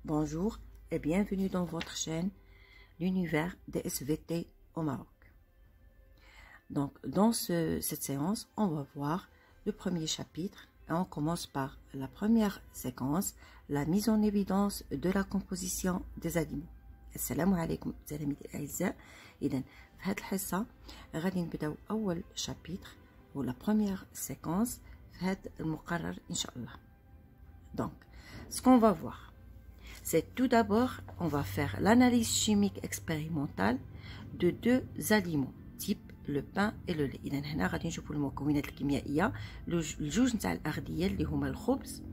Bonjour et bienvenue dans votre chaîne, l'univers des SVT au Maroc. Donc, dans cette séance, on va voir le premier chapitre et on commence par la première séquence, la mise en évidence de la composition des aliments. Assalamu alaikum تلاميذي الأعزاء. إذن في هذه الحصة غادي نبداو أول chapitre ou la première séquence في هذا المقرر إن شاء الله. Donc, ce qu'on va voir, c'est tout d'abord, on va faire l'analyse chimique expérimentale de deux aliments, type le pain et le lait. إذن هنا غادي نشوفوا المكونات الكيميائية الجوج نتاع الأغذية اللي هما الخبز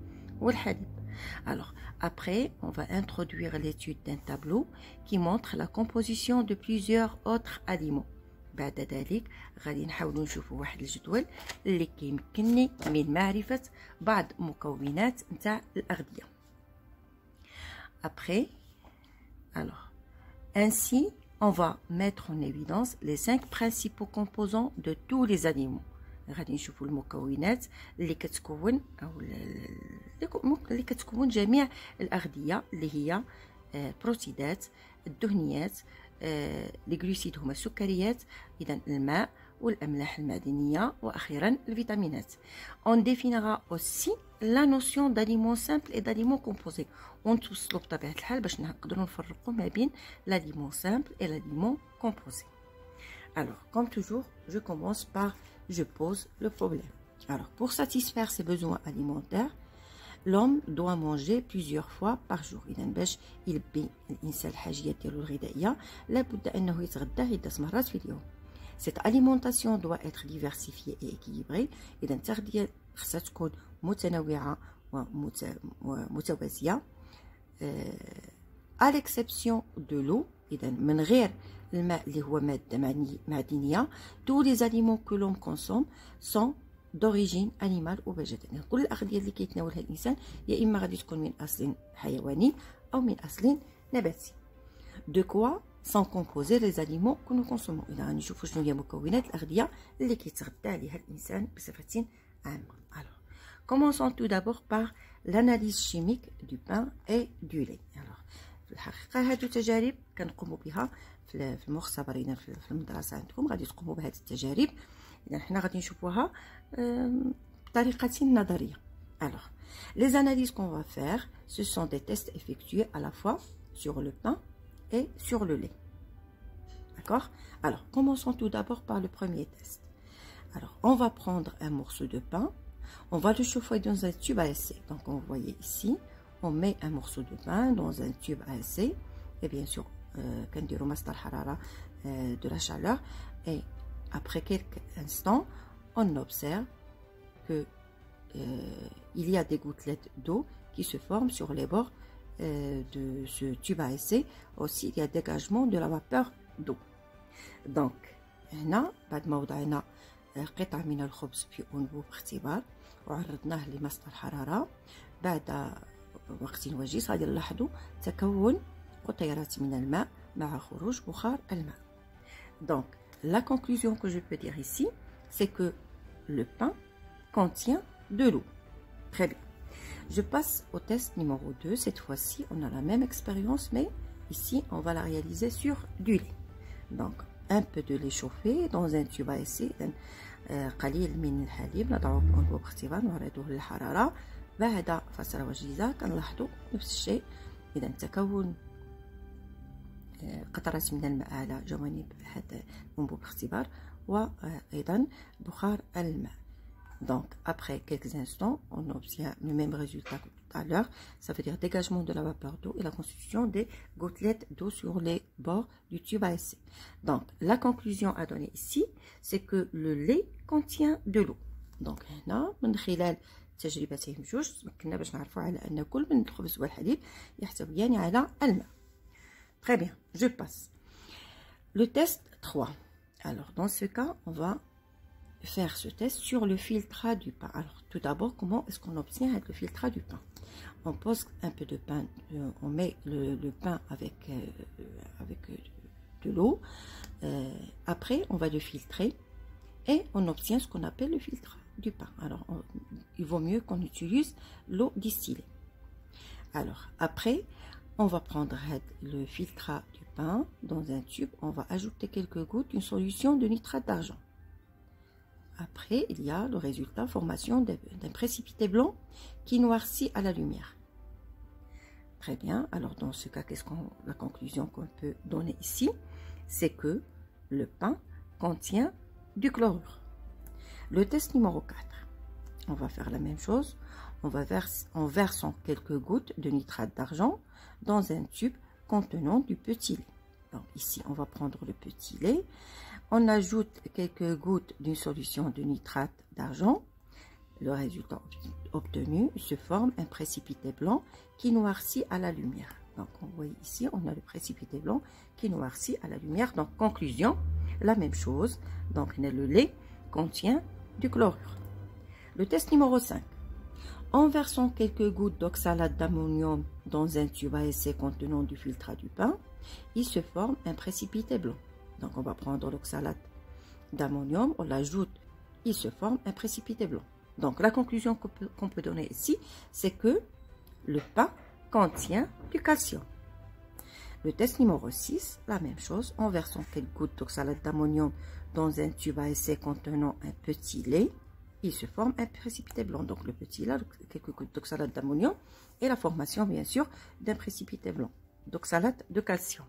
والحليب. Alors, après, on va introduire l'étude d'un tableau qui montre la composition de plusieurs autres aliments. بعد ذلك غادي نحاولوا نشوفوا واحد الجدول اللي كيمكنني من معرفة بعض مكونات نتاع الأغذية. Après, alors, ainsi, on va mettre en évidence les 5 principaux composants de tous les aliments. غادي نشوفوا المكونات اللي كتكون او اللي كتكون جميع الاغذيه اللي هي البروتيدات، الدهنيات، لي غلوسيد هما السكريات، اذا الماء والاملاح المعدنيه واخيرا الفيتامينات. On définira aussi la notion d'aliment simple et d'aliment composé. ونتوصلوا بطبيعه الحال باش نقدروا نفرقوا ما بين l'aliment simple et l'aliment composé. Alors, comme toujours, je commence par je pose le problème. Alors, pour satisfaire ses besoins alimentaires, l'homme doit manger plusieurs fois par jour. إذا باش يلبي الإنسان الحاجيات ديالو الغذائية لابد أنه يتغدى عدة مرات في اليوم. Cette alimentation doit être diversifiée et équilibrée. إذا التغذية خصها تكون متنوعة ومتوازية. À l'exception de l'eau, إذا من غير الماء اللي هو مادة معدنية، tous les aliments que l'on consomme sont d'origine animale ou végétale. كل الأغذية اللي كيتناولها الإنسان يا إما غادي تكون من أصل حيواني أو من أصل نباتي. De quoi sont composés les aliments que nous consommons. إذا غادي نشوفوا شنو هي مكونات الأغذية اللي كيتغذى عليها الإنسان بصفة عامة. Alors, commençons tout d'abord par l'analyse chimique du pain et du lait. Alors, في الحقيقة هادو تجارب كنقوموا بها في المختبرين في المدرسة عندكم، غادي تقوموا بهذه التجارب. إذا حنا غادي نشوفوها بطريقة نظرية. Alors, les analyses qu'on va faire, ce sont des tests effectués à la fois sur le pain et sur le lait. D'accord? Alors, commençons tout d'abord par le premier test. Alors, on va prendre un morceau de pain, on va le chauffer dans un tube à essai. Donc, on voyait ici, on met un morceau de pain dans un tube à essai, et bien sûr, de la chaleur, et après quelques instants, on observe que il y a des gouttelettes d'eau qui se forment sur les bords de ce tube à essai. Aussi, il y a dégagement de la vapeur d'eau. Donc, هنا بعد ما وضعنا قطع من الخبز في أنبوب اختبار وعرضناه لمصدر الحرارة، بعد وقت وجيز غادي نلاحظوا تكون قطيرات من الماء مع خروج بخار الماء. Donc, la conclusion que je peux dire ici, c'est que le pain contient de l'eau. Très bien. Je passe au test numéro 2. Cette fois-ci, on a la même expérience, mais ici, on va la réaliser sur du lait. Donc, un peu de lait chauffé dans un tube à essai. قليل من الحليب نضعه في أنبوب اختبار نعرضه للحرارة. بعد فترة وجيزة كنلاحظوا نفس الشيء. إذا تكون قطرات من الماء على جوانب هذا الأنبوب الاختبار وأيضا بخار الماء. Donc, après quelques instants, on obtient le même résultat que tout à l'heure. Ça veut dire dégagement de la vapeur d'eau et la constitution des gouttelettes d'eau sur les bords du tube à essai. Donc, la conclusion à donner ici, c'est que le lait contient de l'eau. Donc, هنا من خلال تجربتين بجوج تمكنا باش نعرفوا على أن كل من الخبز والحليب يحتويان على الماء. Très bien, je passe. Le test 3. Alors, dans ce cas, on va faire ce test sur le filtrat du pain. Alors, tout d'abord, comment est-ce qu'on obtient le filtrat du pain? On pose un peu de pain, on met le pain avec de l'eau. Après, on va le filtrer et on obtient ce qu'on appelle le filtrat du pain. Alors, il vaut mieux qu'on utilise l'eau distillée. Alors, après, On va prendre le filtrat du pain dans un tube. On va ajouter quelques gouttes d'une solution de nitrate d'argent. Après, il y a le résultat, formation d'un précipité blanc qui noircit à la lumière. Très bien. Alors, dans ce cas, la conclusion qu'on peut donner ici, c'est que le pain contient du chlorure. Le test numéro 4. On va faire la même chose. En versant quelques gouttes de nitrate d'argent dans un tube contenant du petit lait. Donc ici, on va prendre le petit lait. On ajoute quelques gouttes d'une solution de nitrate d'argent. Le résultat obtenu se forme un précipité blanc qui noircit à la lumière. Donc on voit ici, on a le précipité blanc qui noircit à la lumière. Donc conclusion, la même chose. Donc le lait contient du chlorure. Le test numéro 5. En versant quelques gouttes d'oxalate d'ammonium dans un tube à essai contenant du filtrat du pain, il se forme un précipité blanc. Donc on va prendre l'oxalate d'ammonium, on l'ajoute, il se forme un précipité blanc. Donc la conclusion qu'on peut donner ici, c'est que le pain contient du calcium. Le test numéro 6, la même chose, en versant quelques gouttes d'oxalate d'ammonium dans un tube à essai contenant un petit lait, il se forme un précipité blanc. Donc le petit là, quelques gouttes d'oxalate d'ammonium et la formation bien sûr d'un précipité blanc d'oxalate de calcium.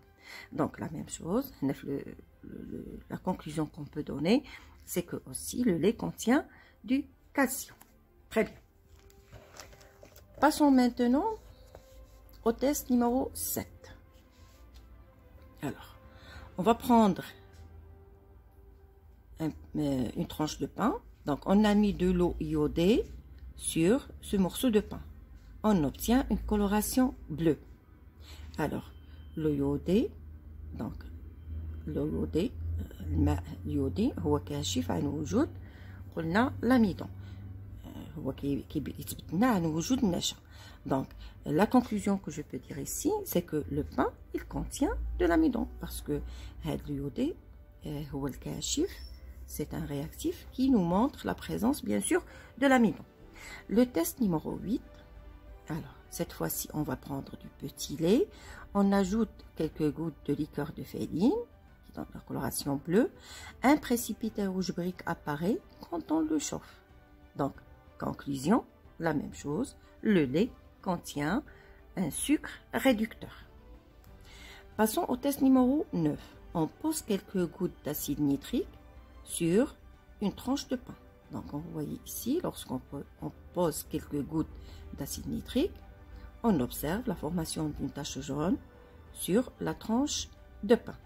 Donc la même chose, la conclusion qu'on peut donner, c'est que aussi le lait contient du calcium. Très bien. Passons maintenant au test numéro 7. Alors, on va prendre une tranche de pain. Donc, on a mis de l'eau iodée sur ce morceau de pain. On obtient une coloration bleue. Alors, l'eau iodée, donc l'eau iodée, الماء اليودي هو كاشف عن وجود قلنا l'amidon. هو كيثبت لنا عن وجود النشا. Donc, la conclusion que je peux dire ici, c'est que le pain, il contient de l'amidon parce que l'iodé, هو الكاشف, c'est un réactif qui nous montre la présence, bien sûr, de l'amidon. Le test numéro 8, alors, cette fois-ci, on va prendre du petit lait. On ajoute quelques gouttes de liqueur de féline, qui donne la coloration bleue. Un précipité rouge brique apparaît quand on le chauffe. Donc, conclusion, la même chose. Le lait contient un sucre réducteur. Passons au test numéro 9. On pose quelques gouttes d'acide nitrique sur une tranche de pain. Donc, vous voyez ici, lorsqu'on pose quelques gouttes d'acide nitrique, on observe la formation d'une tache jaune sur la tranche de pain.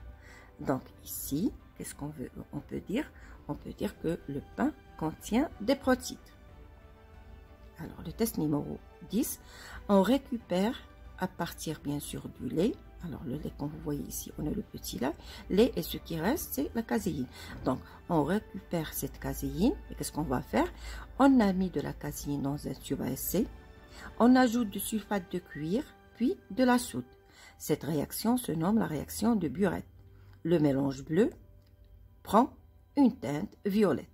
Donc, ici, qu'est-ce qu'on peut dire? On peut dire que le pain contient des protides. Alors, le test numéro 10, on récupère à partir, bien sûr, du lait. Alors, le lait, comme vous voyez ici, on a le petit lait et ce qui reste, c'est la caséine. Donc, on récupère cette caséine et qu'est-ce qu'on va faire? On a mis de la caséine dans un tube à essai. On ajoute du sulfate de cuivre, puis de la soude. Cette réaction se nomme la réaction de Burette. Le mélange bleu prend une teinte violette.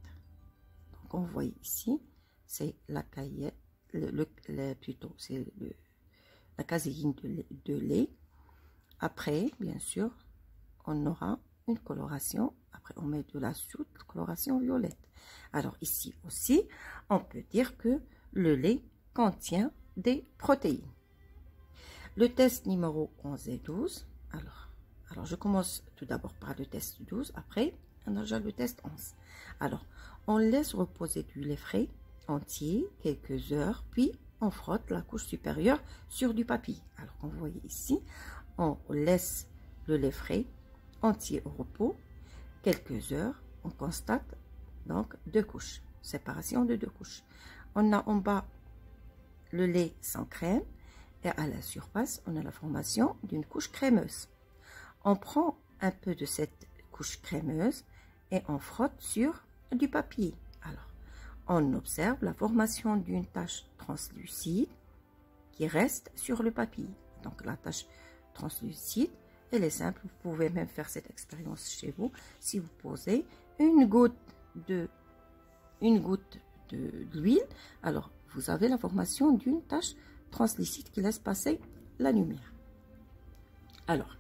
Donc, on voit ici, c'est la caillette, plutôt, c'est la caséine de lait. Après, bien sûr, on aura une coloration. Après, on met de la soude, coloration violette. Alors, ici aussi, on peut dire que le lait contient des protéines. Le test numéro 11 et 12. Alors je commence tout d'abord par le test 12. Après, on a déjà le test 11. Alors, on laisse reposer du lait frais entier quelques heures, puis on frotte la couche supérieure sur du papier. Alors, vous voyez ici, on laisse le lait frais entier au repos quelques heures. On constate donc deux couches, séparation de deux couches. On a en bas le lait sans crème et à la surface, on a la formation d'une couche crémeuse. On prend un peu de cette couche crémeuse et on frotte sur du papier. Alors, on observe la formation d'une tache translucide qui reste sur le papier. Donc, la tache translucide, elle est simple. Vous pouvez même faire cette expérience chez vous. Si vous posez une goutte d'huile, alors vous avez la formation d'une tache translucide qui laisse passer la lumière. Alors,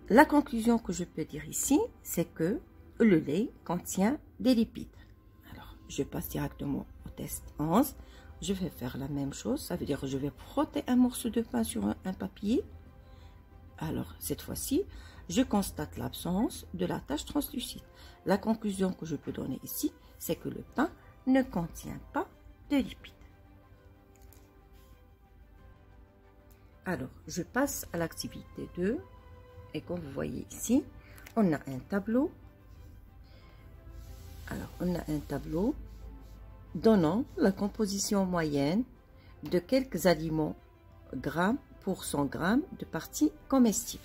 la conclusion que je peux dire ici, c'est que le lait contient des lipides. Alors, je passe directement au test 11. Je vais faire la même chose. Ça veut dire que je vais frotter un morceau de pain sur un papier. Alors, cette fois-ci, je constate l'absence de la tache translucide. La conclusion que je peux donner ici, c'est que le pain ne contient pas de lipides. Alors, je passe à l'activité 2. Et comme vous voyez ici, on a un tableau. Alors, on a un tableau donnant la composition moyenne de quelques aliments grammes pour 100 grammes de parties comestibles.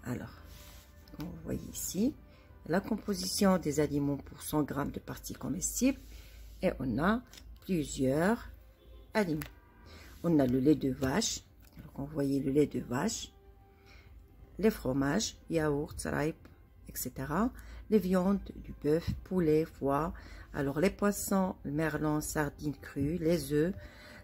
Alors, comme vous voyez ici, la composition des aliments pour 100 grammes de parties comestibles et on a plusieurs aliments. On a le lait de vache, alors vous voyez le lait de vache, les fromages, yaourts, raip, etc. Les viandes, du bœuf, poulet, foie, alors les poissons, le merlan, sardines crues, les œufs,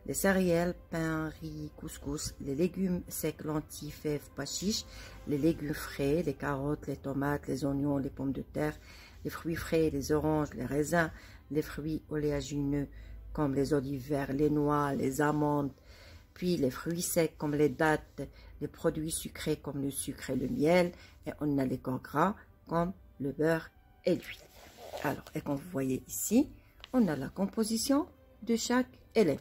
les céréales, pain, riz, couscous, les légumes secs, lentilles, fèves, pois chiches, les légumes frais, les carottes, les tomates, les oignons, les pommes de terre, les fruits frais, les oranges, les raisins, les fruits oléagineux comme les olives vertes, les noix, les amandes, puis les fruits secs comme les dattes, les produits sucrés comme le sucre et le miel, et on a les corps gras comme le beurre et l'huile. Alors, et comme vous voyez ici, on a la composition de chaque élément.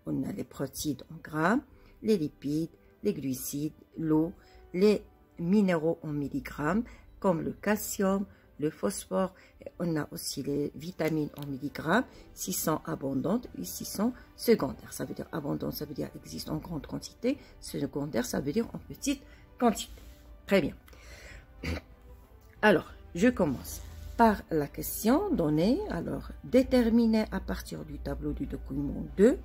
On a les protéines en grammes, les lipides, les glucides, l'eau, les minéraux en milligrammes, comme le calcium, le phosphore, et on a aussi les vitamines en milligrammes, 600 abondantes et 600 secondaires. Ça veut dire abondante, ça veut dire existe en grande quantité, secondaire, ça veut dire en petite quantité. Très bien. Alors, je commence par la question donnée. Alors, déterminer à partir du tableau du document 2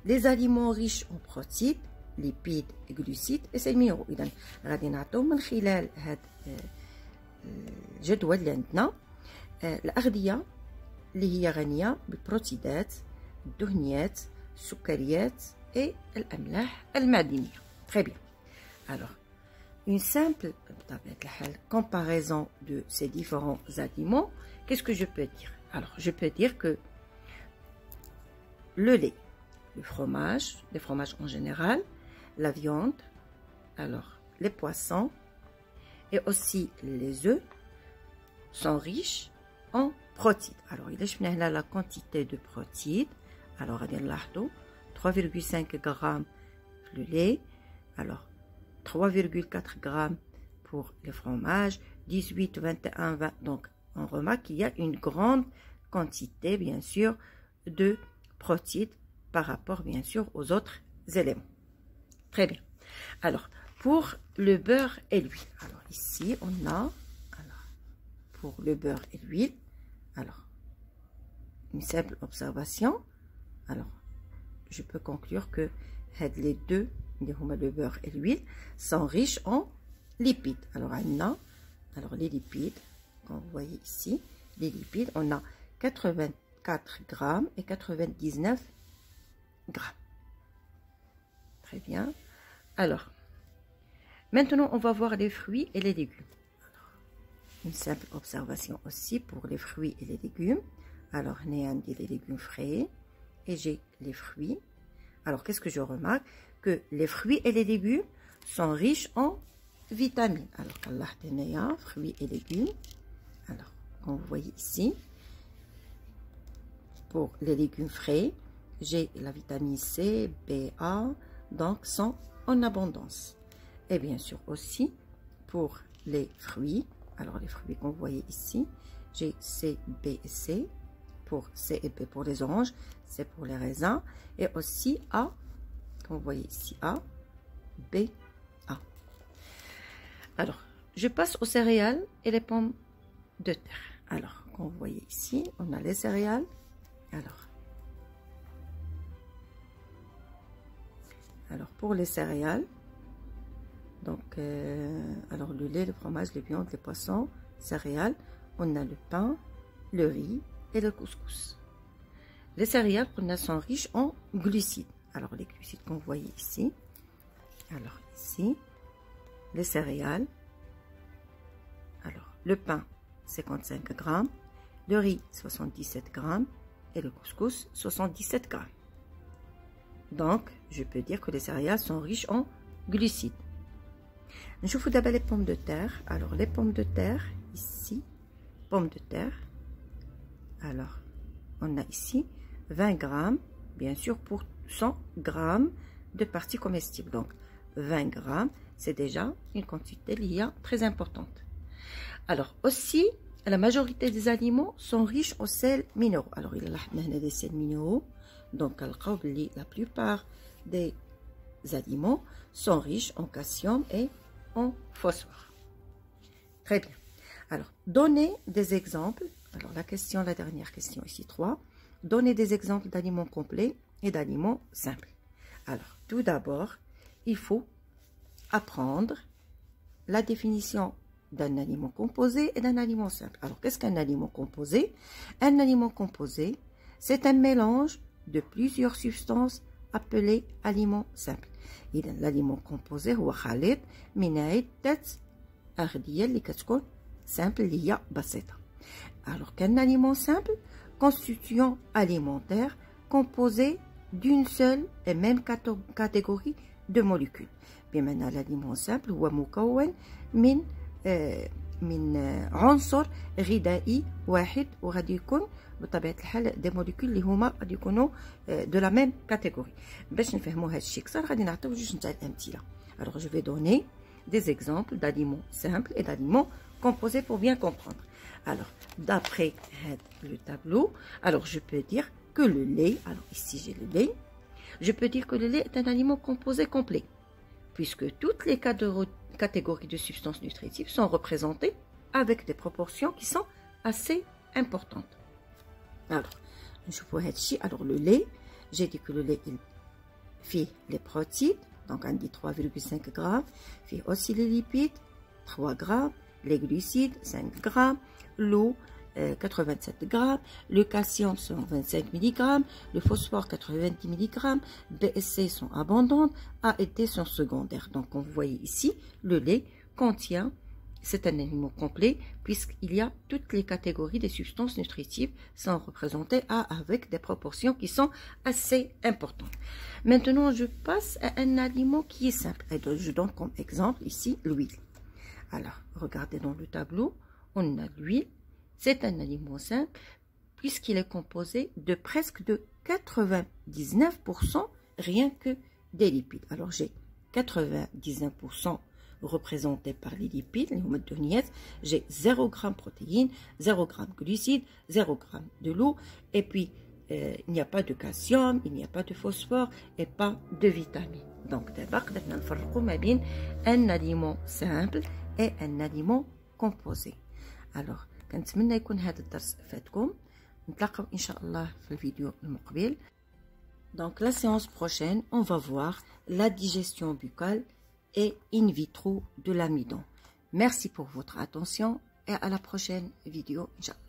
les aliments riches en protéines, lipides et glucides et minéraux. إذا غادي نعطيو من خلال هذا الجدول اللي عندنا الأغذية اللي هي غنية بالبروتينات، الدهنيات، السكريات et الأملاح المعدنية. Très bien. Alors, une simple comparaison de ces différents aliments, qu'est-ce que je peux dire? Alors, je peux dire que le lait, le fromage, les fromages en général, la viande, alors les poissons et aussi les œufs sont riches en protéines. Alors, il y a la quantité de protéines. Alors, 3,5 grammes le lait. Alors, 3,4 grammes pour les fromages, 18, 21, 20. Donc, on remarque qu'il y a une grande quantité, bien sûr, de protéines par rapport, bien sûr, aux autres éléments. Très bien. Alors, pour le beurre et l'huile. Alors, ici, on a, pour le beurre et l'huile, alors, une simple observation. Alors, je peux conclure que les deux, le beurre et l'huile, sont riches en lipides. Alors, on a, les lipides, comme vous voyez ici, les lipides, on a 84 grammes et 99 grammes. Très bien. Alors, maintenant, on va voir les fruits et les légumes. Alors, une simple observation aussi pour les fruits et les légumes. Alors, on a les légumes frais et j'ai les fruits. Alors, qu'est-ce que je remarque? Que les fruits et les légumes sont riches en vitamines. Alors, fruits et légumes. Alors, comme vous voyez ici, pour les légumes frais, j'ai la vitamine C, BA, donc sont en abondance. Et bien sûr aussi pour les fruits, alors les fruits qu'on voyait ici, j'ai C, B et C, pour C et B pour les oranges, C pour les raisins, et aussi A, comme vous voyez ici A, B, A. Alors, je passe aux céréales et les pommes de terre. Alors, comme vous voyez ici, on a les céréales. Alors pour les céréales, donc, alors le lait, le fromage, les viandes, les poissons, céréales, on a le pain, le riz et le couscous. Les céréales, sont riches en glucides. Alors les glucides qu'on voyait ici, alors ici, les céréales. Alors, le pain, 55 grammes, le riz, 77 grammes, et le couscous, 77 grammes. Donc, je peux dire que les céréales sont riches en glucides. Je vous d'abord les pommes de terre. Alors, les pommes de terre, ici, pommes de terre. Alors, on a ici 20 grammes, bien sûr, pour 100 grammes de parties comestibles. Donc, 20 grammes, c'est déjà une quantité liée très importante. Alors, aussi, la majorité des aliments sont riches en sels minéraux. Alors, il y a des sels minéraux. Donc, la plupart des aliments sont riches en calcium et en phosphore. Très bien. Alors, donnez des exemples. Alors, la dernière question ici, 3. Donnez des exemples d'aliments complets et d'aliments simples. Alors, tout d'abord, il faut apprendre la définition d'un aliment composé et d'un aliment simple. Alors, qu'est-ce qu'un aliment composé? Un aliment composé, c'est un mélange de plusieurs substances appelées aliments simples. L'aliment composé هو خليط من عدة أغذية اللي كتكون simple اللي هي بسيطة. Alors qu'un aliment simple, constituant alimentaire composé d'une seule et même catégorie de molécules. بمعنى الاليمون simple هو مكون من عنصر غذائي واحد وغادي يكون بطبيعه الحال دي موليكول اللي هما غادي يكونوا دو لا ميم كاتيجوري. باش نفهموا هذا الشيء اكثر غادي نعطيو جوج نتاع الامثله. Alors je vais donner des exemples d'aliments simples et d'aliments composés pour bien comprendre. Alors d'après le tableau, alors je peux dire que le lait, alors ici j'ai le lait, je peux dire que le lait est un aliment composé complet puisque toutes les catégories de substances nutritives sont représentées avec des proportions qui sont assez importantes. Alors, alors le lait, j'ai dit que le lait, il fait les protéines, donc on dit 3,5 grammes, fait aussi les lipides, 3 grammes, les glucides, 5 grammes, l'eau, 87 grammes, le calcium 125 mg, le phosphore 90 mg, BSC sont abondantes, A et D sont secondaires. Donc on voit ici, le lait contient, c'est un aliment complet puisqu'il y a toutes les catégories des substances nutritives sont représentées avec des proportions qui sont assez importantes. Maintenant je passe à un aliment qui est simple. Et donc, je donne comme exemple ici l'huile. Alors regardez dans le tableau, on a l'huile. C'est un aliment simple puisqu'il est composé de presque de 99% rien que des lipides. Alors j'ai 99% représentés par les lipides, les homodoniettes, j'ai 0 g protéines, 0 g glucides, 0 g de l'eau, et puis il n'y a pas de calcium, il n'y a pas de phosphore et pas de vitamines. Donc d'abord, nous avons un aliment simple et un aliment composé. Alors, كنتمنى يكون هذا الدرس فاتكم. نتلاقاو ان شاء الله في الفيديو المقبل. Donc la séance prochaine, on va voir la digestion buccale et in vitro de l'amidon. Merci pour votre attention et à la prochaine vidéo, Inch'Allah.